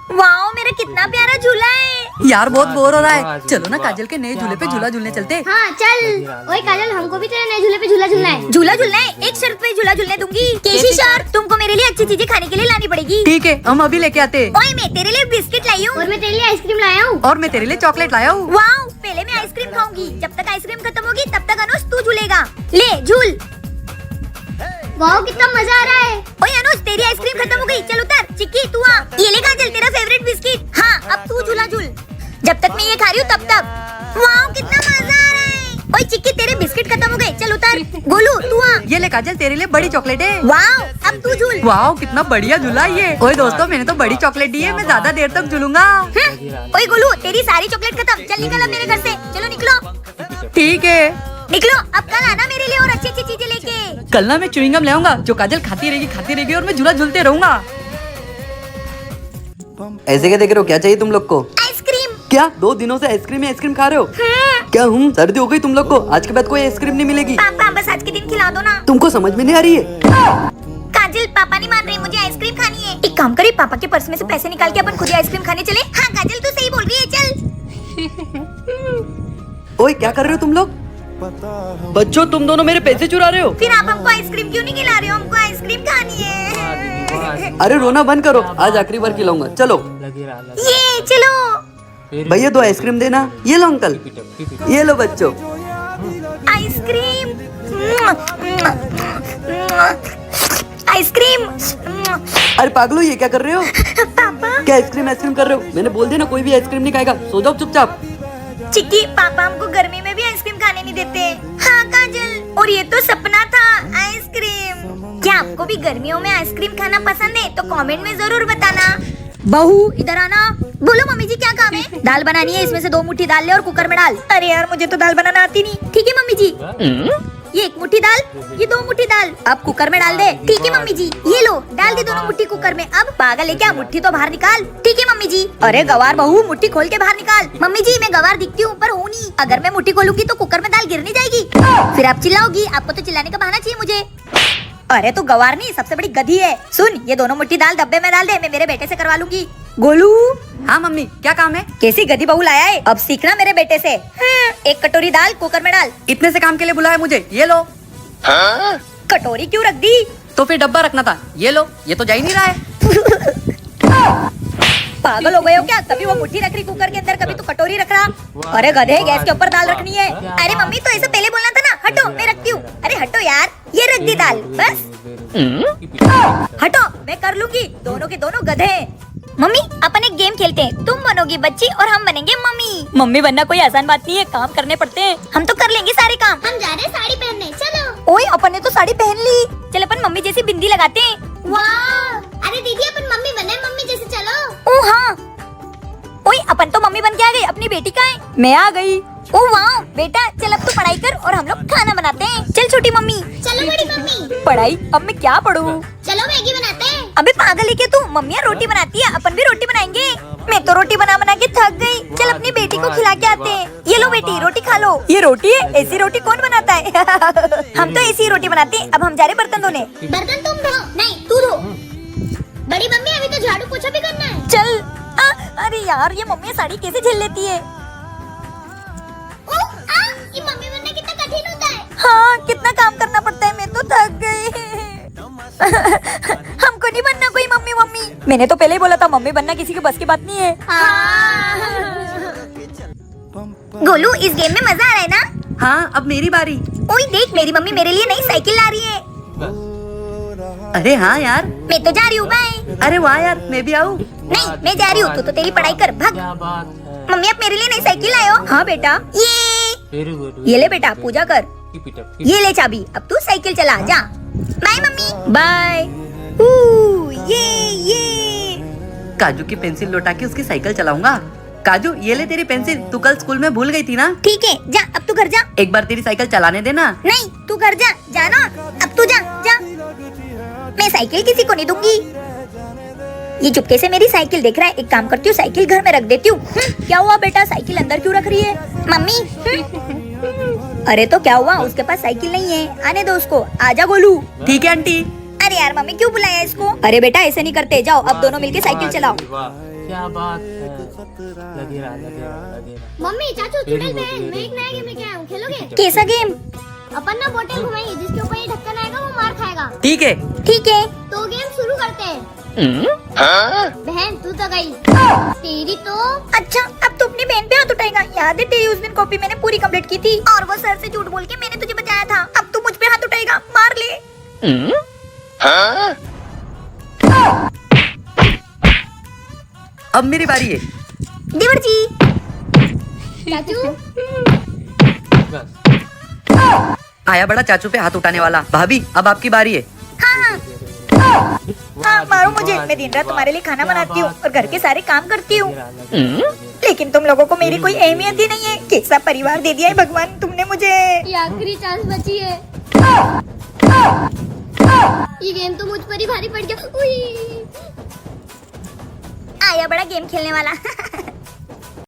Wow, मेरा कितना प्यारा झूला है। यार बहुत बोर हो रहा है, चलो ना काजल के नए झूले पे झूला झूलने चलते। हाँ चल। ओए काजल, हमको भी तेरे नए झूले पे झूला झूलना है। झूला झूलना है, एक शर्त पे झूला झूलने दूंगी। केशी सर, तुमको मेरे लिए अच्छी चीजें खाने के लिए लानी पड़ेगी। ठीक है, हम अभी लेके आते। ओए, मैं तेरे लिए बिस्किट लाई हूँ। और मैं तेरे लिए आइसक्रीम लाया हूँ। और मैं तेरे लिए चॉकलेट लाया हूँ। वाओ, पहले मैं आइसक्रीम खाऊंगी। जब तक आइसक्रीम खत्म होगी तब तक अनुज तू झूलेगा। ले झूल। वाओ, कितना मजा आ रहा है। ओए अनुज, तेरी आइसक्रीम खत्म हो गई, चल उतर। चिक्की तू आ, ये ले काजल तेरा फेवरेट बिस्किट। हाँ, अब तू झूला झूल। जब तक मैं ये खा रही हूँ तब तक। वाओ, कितना मजा आ रहा है। ओए चिक्की, तेरे बिस्किट खत्म हो गए, चल उतर। गोलू तू आ। ये ले काजल, तेरे लिए बड़ी चॉकलेट है। वाओ, अब तू झूल। वाओ, कितना बढ़िया झूला ये। ओए दोस्तों, मैंने तो बड़ी चॉकलेट दी है, मैं ज्यादा देर तक झूलूंगा। ओए गोलू, तेरी सारी चॉकलेट खत्म, चल निकल अब मेरे घर से। चलो निकलो। ठीक है, निकलो, अब कल आना मेरे लिए और अच्छी अच्छी चीजें लेके। कल ना मैं च्युइंगम ले आऊंगा, जो काजल खाती रहेगी और मैं झूला झूलते रहूंगा। ऐसे क्या देख रहे हो, क्या चाहिए तुम लोग को? आइसक्रीम। क्या 2 दिनों से आइसक्रीम खा रहे हो? क्या हूँ, सर्दी हो गई तुम लोग को? आज के बाद कोई आइसक्रीम नहीं मिलेगी। पापा, बस आज के दिन खिला दो ना। तुमको समझ में नहीं आ रही है? काजल, पापा नहीं मान रहे, मुझे आइसक्रीम खानी है। एक काम करिए, पापा के पर्स में से पैसे निकाल के अपन खुद ही आइसक्रीम खाने चले। हाँ काजल, तू सही बोल रही है, चल। ओए क्या कर रहे हो तुम लोग? बच्चों, तुम दोनों मेरे पैसे चुरा रहे हो। फिर आप हमको आइसक्रीम क्यों नहीं खिला रहे हो? हमको आइसक्रीम खानी है। अरे रोना बंद करो, आज आखिरी बार खिलाऊंगा, चलो। ये चलो। भैया 2 आइसक्रीम देना। ये लो अंकल, ये लो बच्चों। आइसक्रीम। आइसक्रीम। अरे पागलो, ये क्या कर रहे हो? पापा। क्या आइसक्रीम कर रहे हो? मैंने बोल दिया ना, कोई भी आइसक्रीम नहीं खाएगा, सो जाओ चुपचाप। चिक्की, पापा हमको गर्मी में भी आइसक्रीम खाने नहीं देते। हाँ काजल, और ये तो सपना था, आइसक्रीम। क्या आपको भी गर्मियों में आइसक्रीम खाना पसंद है? तो कमेंट में जरूर बताना। बहू इधर आना। बोलो मम्मी जी, क्या काम है? दाल बनानी है, इसमें से 2 मुट्ठी दाल ले और कुकर में डाल। अरे यार, मुझे तो दाल बनाना आती नहीं। ठीक है मम्मी जी। ये 1 मुट्ठी दाल, ये 2 मुट्ठी दाल, अब कुकर में डाल दे। ठीक है मम्मी जी। ये लो, डाल दे दोनों मुट्ठी कुकर में। अब पागल है क्या, मुट्ठी तो बाहर निकाल। ठीक है मम्मी जी। अरे गवार बहू, मुट्ठी खोल के बाहर निकाल। मम्मी जी, मैं गवार दिखती हूँ पर हूँ नहीं। अगर मैं मुट्ठी खोलूंगी तो कुकर में दाल गिर नहीं जाएगी? फिर आप चिल्लाओगी, आपको तो चिल्लाने का बहाना चाहिए मुझे। अरे तू गवार नहीं, सबसे बड़ी गधी है। सुन, ये दोनों मुट्ठी दाल डब्बे में डाल दे, मैं मेरे बेटे से करवा लूंगी। गोलू। हाँ मम्मी, क्या काम है? कैसी गधी बहू लाया है, अब सीखना मेरे बेटे से। 1 कटोरी दाल कुकर में डाल। इतने से काम के लिए बुलाया मुझे, ये लो। कटोरी क्यों रख दी? तो फिर डब्बा रखना था, ये लो। ये तो जा ही नहीं रहा है। पागल हो गए हो क्या? कभी वो मुट्ठी रख रही कुकर के अंदर, कभी तो कटोरी रख रहा। अरे गधे, गैस के ऊपर दाल रखनी है। अरे मम्मी, तो ऐसे पहले बोलना था ना। हटो, मैं रखती हूँ। अरे हटो यार, ये रख दी दाल, बस। हटो, मैं कर लूंगी। दोनों के दोनों गधे हैं। मम्मी, अपन एक गेम खेलते हैं। तुम बनोगी बच्ची और हम बनेंगे मम्मी। मम्मी बनना कोई आसान बात नहीं है, काम करने पड़ते हैं। हम तो कर लेंगे सारे काम। हम जा रहे हैं साड़ी पहनने, चलो। ओए, अपन ने तो साड़ी पहन ली। चल अपन मम्मी जैसी बिंदी लगाते हैं। वाह, अरे दीदी, अपन मम्मी बने, मम्मी जैसे, चलो। ओ हाँ। ओए, अपन तो मम्मी बन के आ गई, अपनी बेटी कहाँ है? मैं आ गई। ओ वाह बेटा, चल अब तू पढ़ाई कर और हम लोग खाना बनाते हैं। चल छोटी मम्मी। चलो बड़ी मम्मी। पढ़ाई? अब मैं क्या पढ़ूं? चलो मैगी बनाते हैं। अबे पागल है क्या तू? मम्मियाँ रोटी बनाती है, अपन भी रोटी बनाएंगे। मैं तो रोटी बना बना के थक गई। चल अपनी बेटी को खिला के आते हैं। ये लो बेटी, रोटी खा लो। ये रोटी है? ऐसी रोटी कौन बनाता है? हम तो ऐसी रोटी बनाते हैं। अब हम जा रहे बर्तन धोने। बर्तन तुम धो। नहीं, तू धो। बड़ी मम्मी, अभी तो झाड़ू पोछा भी करना है। चल। अरे यार, ये मम्मी साड़ी कैसे झेल लेती है? ये मम्मी बनना कितना कठिन होता है। हाँ, कितना काम करना पड़ता है, मैं तो थक गई। हमको नहीं बनना कोई मम्मी। मैंने तो पहले ही बोला था, मम्मी बनना किसी के बस की बात नहीं है। गोलू, इस गेम में मजा आ रहा है ना? हाँ, अब मेरी बारी। ओए देख, मेरी मम्मी मेरे लिए नई साइकिल ला रही है। अरे हाँ यार। मैं तो जा रही हूँ, बाय। अरे वाह यार, मैं भी आऊँ? नहीं, मैं जा रही हूँ, तू तो तेरी पढ़ाई कर, भाग। मम्मी, आप मेरे लिए नई साइकिल लाए हो? हाँ बेटा। ये ले बेटा, पूजा कर। ये ले चाबी, अब तू साइकिल चला, जा। बाय मम्मी। बाय। ये काजू की पेंसिल लौटा के उसकी साइकिल चलाऊंगा। काजू, ये ले तेरी पेंसिल, तू कल स्कूल में भूल गई थी ना? ठीक है, जा, अब तू घर जा। एक बार तेरी साइकिल चलाने देना। नहीं, तू घर जा, जाना। अब तू जा। मैं साइकिल किसी को नहीं दूंगी। ये चुपके से मेरी साइकिल देख रहा है। एक काम करती हूँ, साइकिल घर में रख देती हूँ। क्या हुआ बेटा, साइकिल अंदर क्यों रख रही है? मम्मी। अरे तो क्या हुआ, उसके पास साइकिल नहीं है, आने दो उसको। आजा गोलू। ठीक है आंटी। अरे यार, मम्मी क्यों बुलाया इसको? अरे बेटा, ऐसे नहीं करते, जाओ अब दोनों मिलके साइकिल चलाओ। क्या बात है, लगे रहा। मम्मी चाचू चुड़ैल बहन, मैं एक नया गेम लेके आया हूँ, खेलोगे? कैसा गेम? अपन ना बोतल घुमाएंगे, जिसके ऊपर ये ढक्कन आएगा वो मार खाएगा। ठीक है। ठीक है। तो गेम शुरू करते हैं। बहन तू तो गई, तेरी तो। अच्छा, अब तू अपनी बहन पे हाथ उठाएगा। याद है तेरी उस दिन कॉपी मैंने पूरी कंप्लीट की थी और वो सर से झूठ बोल के मैंने तुझे बचाया था। अब तू मुझ पे हाथ उठाएगा, मार ले। अब मेरी बारी है। देवर जी। चाचू आया बड़ा चाचू पे हाथ उठाने वाला। भाभी अब आपकी बारी है। हाँ मारो मुझे, मैं दिन रात तुम्हारे लिए खाना बनाती हूँ और घर के सारे काम करती हूँ, लेकिन तुम लोगों को मेरी कोई अहमियत ही नहीं है। कैसा परिवार दे दिया है भगवान तुमने मुझे। ये आखिरी चांस बची है। ये गेम तो मुझ पर ही भारी पड़ गया। उई। आया बड़ा गेम खेलने वाला।